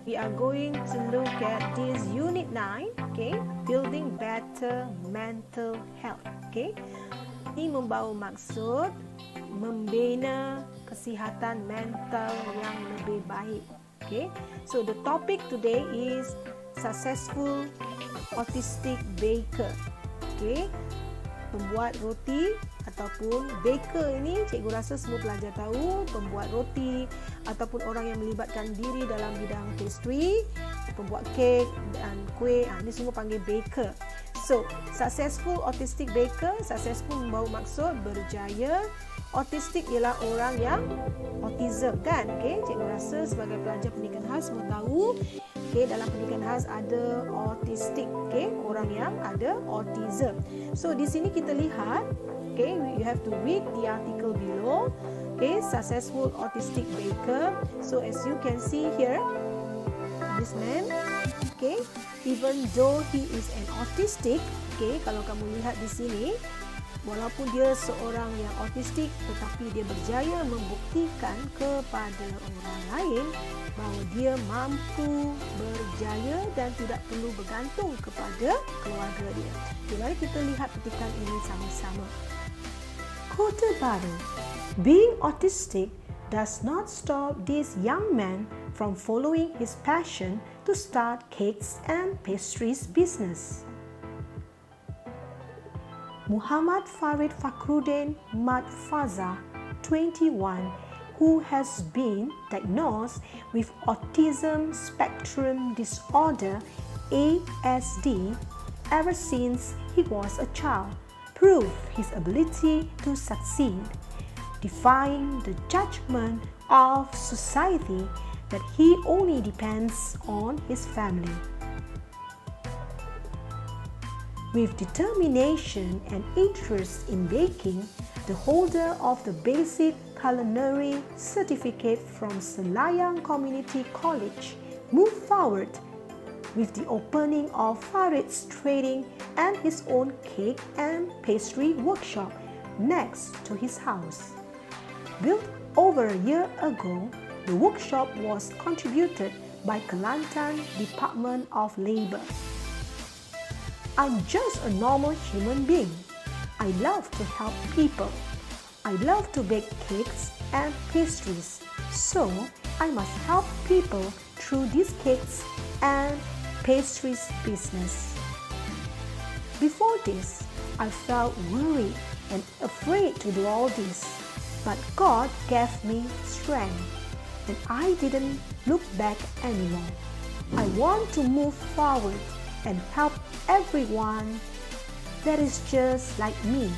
we are going to look at this unit 9, okay, building better mental health, okay. Ini membawa maksud membina kesihatan mental yang lebih baik, okay. So the topic today is successful autistic baker, okay. Pembuat roti ataupun baker ini, cikgu rasa semua pelajar tahu, pembuat roti ataupun orang yang melibatkan diri dalam bidang pastry, pembuat kek dan kuih, ini semua panggil baker. So, successful autistic baker, successful membawa maksud berjaya. Autistic ialah orang yang autism, kan? Okay, cikgu rasa sebagai pelajar pendidikan khas semua tahu, okay, dalam pendidikan khas ada autistic, okay, orang yang ada autism. So, di sini kita lihat, okay, you have to read the article below. Okay, successful autistic baker. So, as you can see here, this man, okay, even though he is an autistic, okay, kalau kamu lihat di sini, walaupun dia seorang yang autistik, tetapi dia berjaya membuktikan kepada orang lain bahawa dia mampu berjaya dan tidak perlu bergantung kepada keluarga dia. Okay, mari kita lihat petikan ini sama-sama. Kota baru. Being autistic does not stop this young man from following his passion to start cakes and pastries business. Muhammad Farid Fakhruddin Madfaza, 21, who has been diagnosed with autism spectrum disorder (ASD) ever since he was a child, proved his ability to succeed, defying the judgment of society that he only depends on his family. With determination and interest in baking, the holder of the Basic Culinary Certificate from Selayang Community College moved forward with the opening of Farid's trading and his own cake and pastry workshop next to his house. Built over a year ago, the workshop was contributed by Kelantan Department of Labour. I'm just a normal human being. I love to help people. I love to bake cakes and pastries. So, I must help people through this cakes and pastries business. Before this, I felt worried and afraid to do all this. But God gave me strength, and I didn't look back anymore. I want to move forward and help everyone that is just like me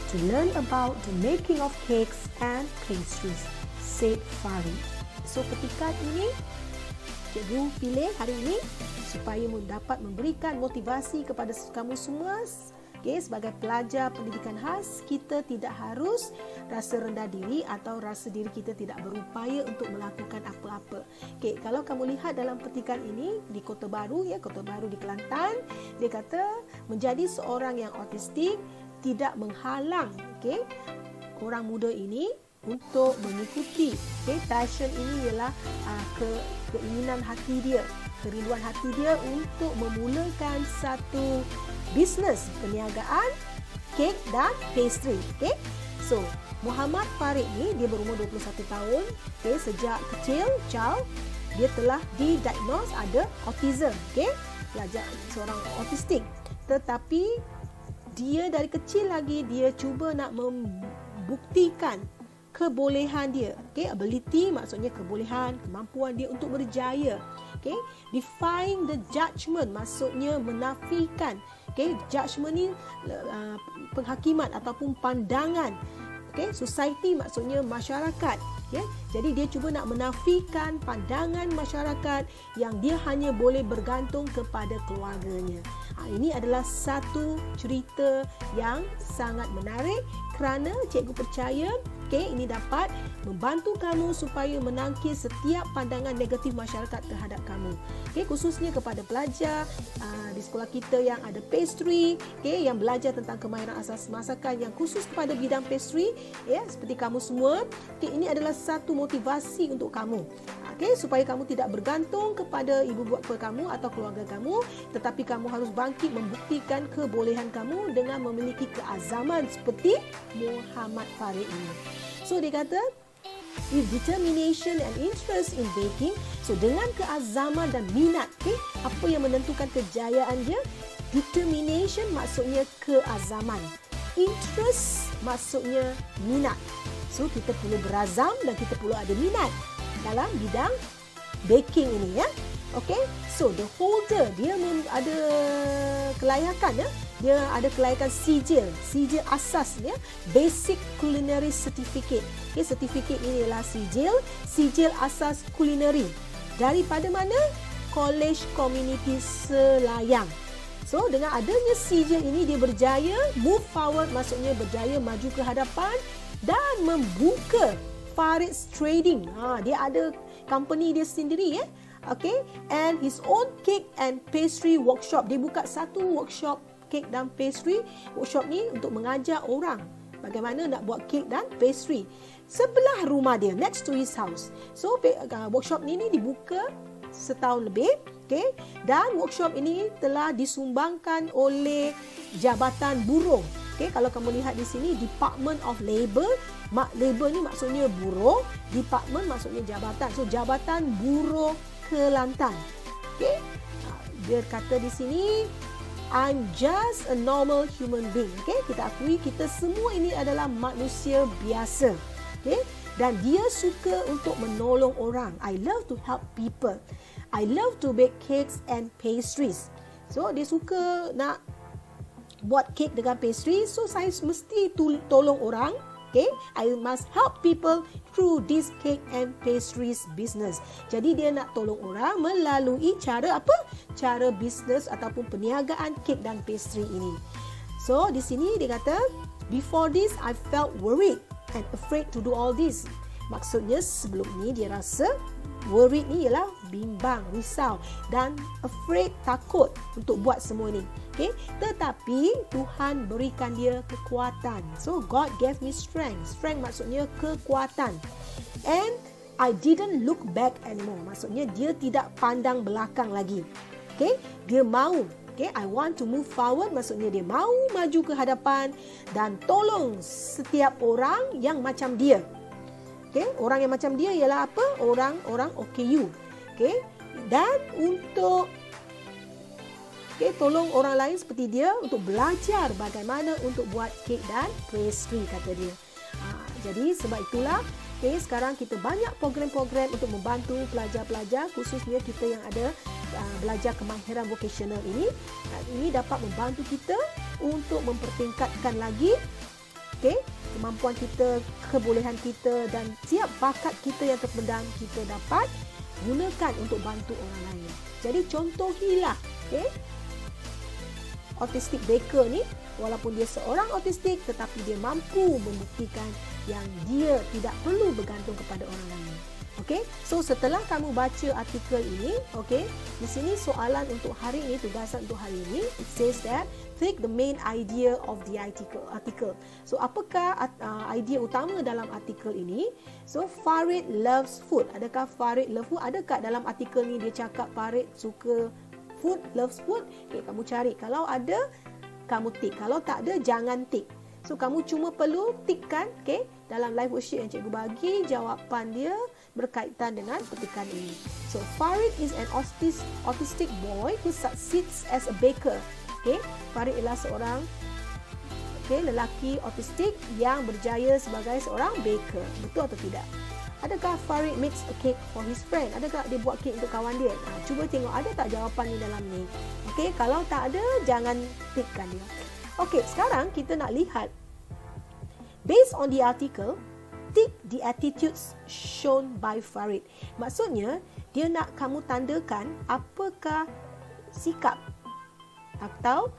to learn about the making of cakes and pastries, said Farid. So, petikan ini cikgu pilih hari ini supaya dapat memberikan motivasi kepada kamu semua. Okay, sebagai pelajar pendidikan khas, kita tidak harus rasa rendah diri atau rasa diri kita tidak berupaya untuk melakukan apa-apa. Okay, kalau kamu lihat dalam petikan ini di Kota Baru, ya, Kota Baru di Kelantan, dia kata menjadi seorang yang autistik tidak menghalang, okay, orang muda ini untuk mengikuti, okay, passion ini ialah keinginan hati dia, kerinduan hati dia untuk memulakan satu bisnes perniagaan kek dan pastry. Okay? So, Muhammad Farid ni dia berumur 21 tahun. Okay? Sejak kecil, child, dia telah didiagnose ada autism. Okay? Pelajar seorang autistik. Tetapi dia dari kecil lagi dia cuba nak membuktikan kebolehan dia. Okay? Ability maksudnya kebolehan, kemampuan dia untuk berjaya. Okay? Defying the judgment maksudnya menafikan. Okay? Judgment ni penghakiman ataupun pandangan. Okay? Society maksudnya masyarakat. Okay? Jadi dia cuba nak menafikan pandangan masyarakat yang dia hanya boleh bergantung kepada keluarganya. Ini adalah satu cerita yang sangat menarik kerana cikgu percaya Okey, ini dapat membantu kamu supaya menangkis setiap pandangan negatif masyarakat terhadap kamu. Okey, khususnya kepada pelajar di sekolah kita yang ada pastry, okey, yang belajar tentang kemahiran asas masakan yang khusus kepada bidang pastry, ya, seperti kamu semua. Okey, ini adalah satu motivasi untuk kamu. Okey, supaya kamu tidak bergantung kepada ibu bapa kamu atau keluarga kamu, tetapi kamu harus bangkit membuktikan kebolehan kamu dengan memiliki keazaman seperti Muhammad Farid ini. So dia kata, with determination and interest in baking, so dengan keazaman dan minat, okay, apa yang menentukan kejayaan dia? Determination maksudnya keazaman, interest maksudnya minat. So kita perlu berazam dan kita perlu ada minat dalam bidang baking ini, ya. Okay, so the holder dia ada kelayakan, ya. Dia ada kelayakan sijil asas dia, Basic Culinary Certificate. Okay, sertifikat ini adalah sijil asas kulineri. Daripada mana? College Community Selayang. So dengan adanya sijil ini dia berjaya move forward, maksudnya berjaya maju ke hadapan dan membuka Farid's Trading. Dia ada company dia sendiri, ya. Okay, and his own cake and pastry workshop. Dia buka satu workshop kek dan pastry. Workshop ni untuk mengajar orang bagaimana nak buat kek dan pastry sebelah rumah dia, next to his house. So workshop ni dibuka setahun lebih, okay? Dan workshop ini telah disumbangkan oleh Jabatan Buruh. Okay, kalau kamu lihat di sini, Department of Labour. Labour ni maksudnya buruh, Department maksudnya jabatan. So Jabatan Buruh Kelantan. Okay? Dia kata di sini, I'm just a normal human being. Okay? Kita akui kita semua ini adalah manusia biasa. Okay? Dan dia suka untuk menolong orang. I love to help people. I love to bake cakes and pastries. So dia suka nak buat kek dengan pastry. So saya mesti tolong orang. Okay, I must help people through this cake and pastries business. Jadi dia nak tolong orang melalui cara apa? Cara bisnes ataupun perniagaan kek dan pastry ini. So di sini dia kata, before this I felt worried and afraid to do all this. Maksudnya sebelum ni dia rasa worried ni ialah bimbang, risau dan afraid, takut untuk buat semua ni. Okay? Tetapi Tuhan berikan dia kekuatan. So God gave me strength. Strength maksudnya kekuatan. And I didn't look back anymore. Maksudnya dia tidak pandang belakang lagi. Okay? Dia mahu. Okay? I want to move forward. Maksudnya dia mahu maju ke hadapan dan tolong setiap orang yang macam dia. Okay? Orang yang macam dia ialah apa? Orang OKU. Okay? Dan untuk tolong orang lain seperti dia untuk belajar bagaimana untuk buat kek dan pastry, kata dia. Jadi sebab itulah, sekarang kita banyak program-program untuk membantu pelajar-pelajar, khususnya kita yang ada belajar kemahiran vocational ini. Ini dapat membantu kita untuk mempertingkatkan lagi kemampuan kita, kebolehan kita dan tiap bakat kita yang terpendam kita dapat gunakan untuk bantu orang lain. Jadi contohilah, autistic baker ni, walaupun dia seorang autistik tetapi dia mampu membuktikan yang dia tidak perlu bergantung kepada orang lain. Okey, so setelah kamu baca artikel ini, di sini soalan untuk hari ini, tugasan untuk hari ini, it says that take the main idea of the article. So apakah idea utama dalam artikel ini? So Farid loves food. Adakah Farid love food? Adakah dalam artikel ni dia cakap Farid suka food, loves food? Kamu cari. Kalau ada, kamu tick. Kalau tak ada, jangan tick. So kamu cuma perlu tickkan, dalam live worksheet yang cikgu bagi, jawapan dia berkaitan dengan petikan ini. So Farid is an autistic boy who succeeds as a baker. Farid ialah seorang lelaki autistik yang berjaya sebagai seorang baker. Betul atau tidak? Adakah Farid makes a cake for his friend? Adakah dia buat kek untuk kawan dia? Cuba tengok ada tak jawapan di dalam ni. Kalau tak ada, jangan tickkan dia. Sekarang kita nak lihat, based on the article, tick the attitudes shown by Farid. Maksudnya, dia nak kamu tandakan apakah sikap atau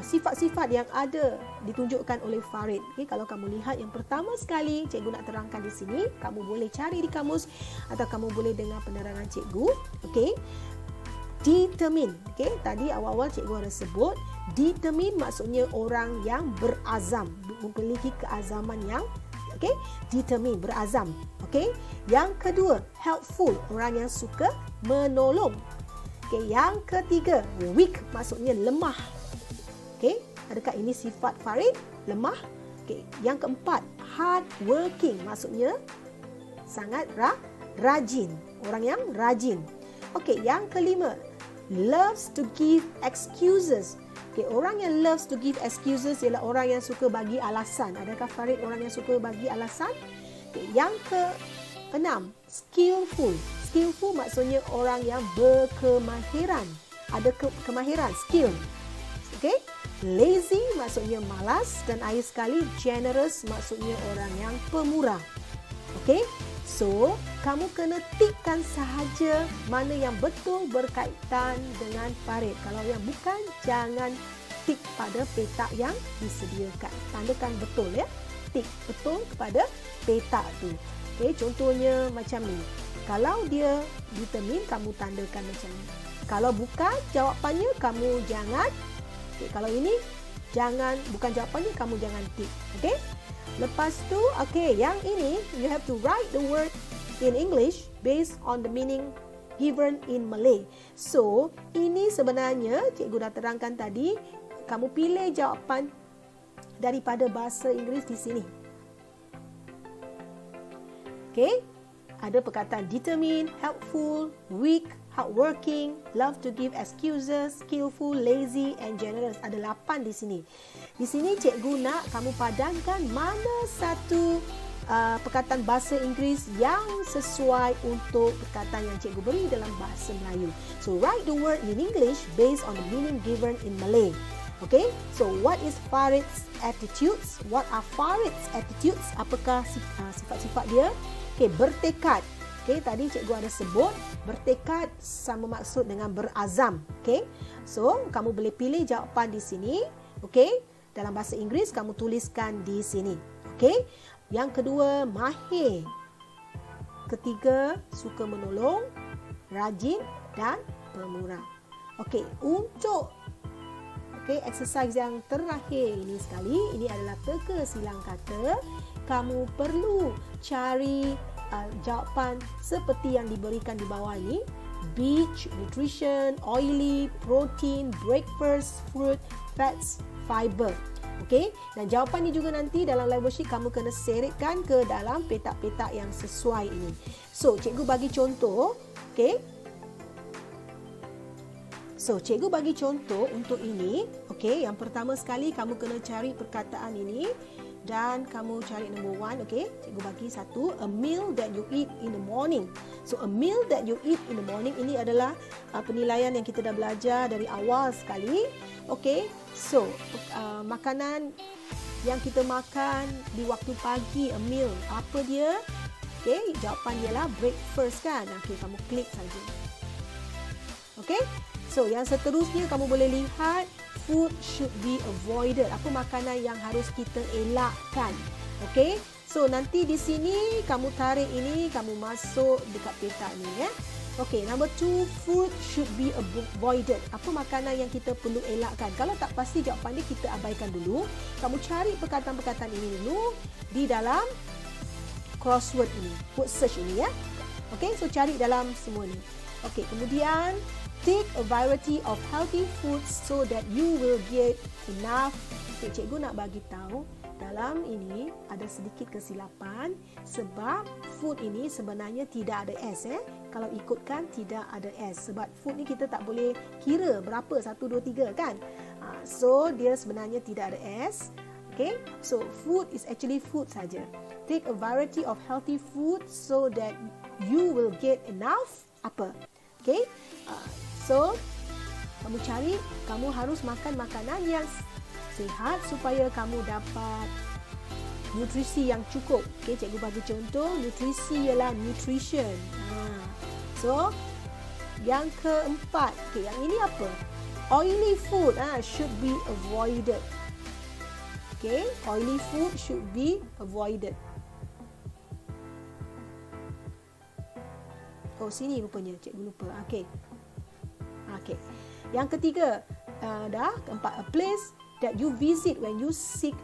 sifat-sifat yang ada ditunjukkan oleh Farid. Okay, kalau kamu lihat yang pertama sekali, cikgu nak terangkan di sini, kamu boleh cari di kamus atau kamu boleh dengar penerangan cikgu. Okay, determine. Okay, tadi awal-awal cikgu ada sebut, determine maksudnya orang yang berazam, memiliki keazaman yang determine, berazam. Okay, yang kedua, helpful, orang yang suka menolong. Okay, yang ketiga, weak, maksudnya lemah. Okay, adakah ini sifat Farid? Lemah. Okay, yang keempat, hard working, maksudnya sangat rajin, orang yang rajin. Okay, yang kelima, loves to give excuses. Okay, orang yang loves to give excuses ialah orang yang suka bagi alasan. Adakah Farid orang yang suka bagi alasan? Okay, yang keenam, skillful. Skillful maksudnya orang yang berkemahiran. Ada kemahiran, skill. Okay, lazy maksudnya malas, dan akhir sekali generous maksudnya orang yang pemurah. Okay, so kamu kena tikkan sahaja mana yang betul berkaitan dengan Farid. Kalau yang bukan, jangan tik pada petak yang disediakan. Tandakan betul ya. Tik betul kepada petak tu. Okay, contohnya macam ni. Kalau dia determine, kamu tandakan macam ni. Kalau bukan jawapannya, kamu jangan. Okay, kalau ini bukan jawapannya, kamu jangan tik. Okay. Lepas tu, okay, yang ini you have to write the word in English based on the meaning given in Malay. So, ini sebenarnya cikgu dah terangkan tadi, kamu pilih jawapan daripada bahasa Inggeris di sini. Okay, ada perkataan determine, helpful, weak, hardworking, love to give excuses, skillful, lazy and generous. Ada 8 di sini. Di sini cikgu nak kamu padankan mana satu perkataan bahasa Inggeris yang sesuai untuk perkataan yang cikgu beri dalam bahasa Melayu. So write the word in English based on the meaning given in Malay. Okay, so what is Farid's attitudes? What are Farid's attitudes? Apakah sifat-sifat dia? Okay, bertekad. Okay, tadi cikgu ada sebut bertekad sama maksud dengan berazam. Okay, so kamu boleh pilih jawapan di sini. Okay, dalam bahasa Inggeris kamu tuliskan di sini. Okay, yang kedua mahir. Ketiga suka menolong, rajin dan pemurah. Okay, untuk exercise yang terakhir ini sekali, ini adalah teka silang kata. Kamu perlu cari jawapan seperti yang diberikan di bawah ini. Beach, nutrition, oily, protein, breakfast, fruit, fats, fiber. Okey, dan jawapan ini juga nanti dalam live worksheet kamu kena seretkan ke dalam petak-petak yang sesuai ini. So, cikgu bagi contoh, okey. So, cikgu bagi contoh untuk ini. Okey, yang pertama sekali kamu kena cari perkataan ini dan kamu cari number 1. Okey, cikgu bagi satu, a meal that you eat in the morning. So, a meal that you eat in the morning ini adalah penilaian yang kita dah belajar dari awal sekali. Okey, so makanan yang kita makan di waktu pagi, a meal, apa dia? Okey, jawapan dia lah breakfast kan. Okey, kamu klik saja. Okey, so yang seterusnya kamu boleh lihat food should be avoided. Apa makanan yang harus kita elakkan? Okey, so nanti di sini kamu tarik ini, kamu masuk dekat petak ni ya. Okey, number 2, food should be avoided. Apa makanan yang kita perlu elakkan? Kalau tak pasti jawapan dia, kita abaikan dulu. Kamu cari perkataan-perkataan ini dulu di dalam crossword ini, word search ini ya. Okey, so cari dalam semua ni. Okey, kemudian take a variety of healthy foods so that you will get enough. Okay, cikgu nak bagi tahu dalam ini ada sedikit kesilapan sebab food ini sebenarnya tidak ada S Kalau ikutkan tidak ada S sebab food ni kita tak boleh kira berapa 1 2 3 kan. So dia sebenarnya tidak ada S. Okay, so food is actually food saja. Take a variety of healthy food so that you will get enough apa? Okay, so kamu cari, kamu harus makan makanan yang sihat supaya kamu dapat nutrisi yang cukup. Okay, cikgu bagi contoh, nutrisi ialah nutrition. So, yang keempat, okay, yang ini apa? Oily food should be avoided. Okay, oily food should be avoided. Oh, sini rupanya cikgu lupa. Okay. Yang ketiga, keempat, a place that you visit when you seek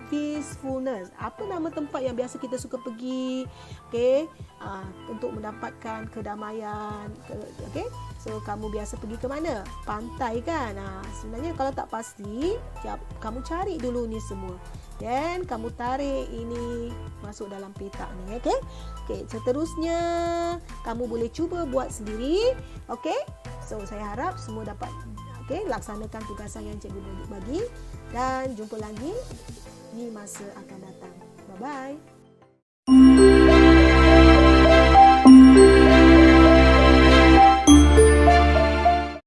peacefulness. Apa nama tempat yang biasa kita suka pergi, untuk mendapatkan kedamaian, so kamu biasa pergi ke mana? Pantai kan? Sebenarnya kalau tak pasti, kamu cari dulu ni semua, dan kamu tarik ini masuk dalam peta ni. Seterusnya kamu boleh cuba buat sendiri. So saya harap semua dapat laksanakan tugasan yang cikgu bagi, dan jumpa lagi di masa akan datang. Bye-bye.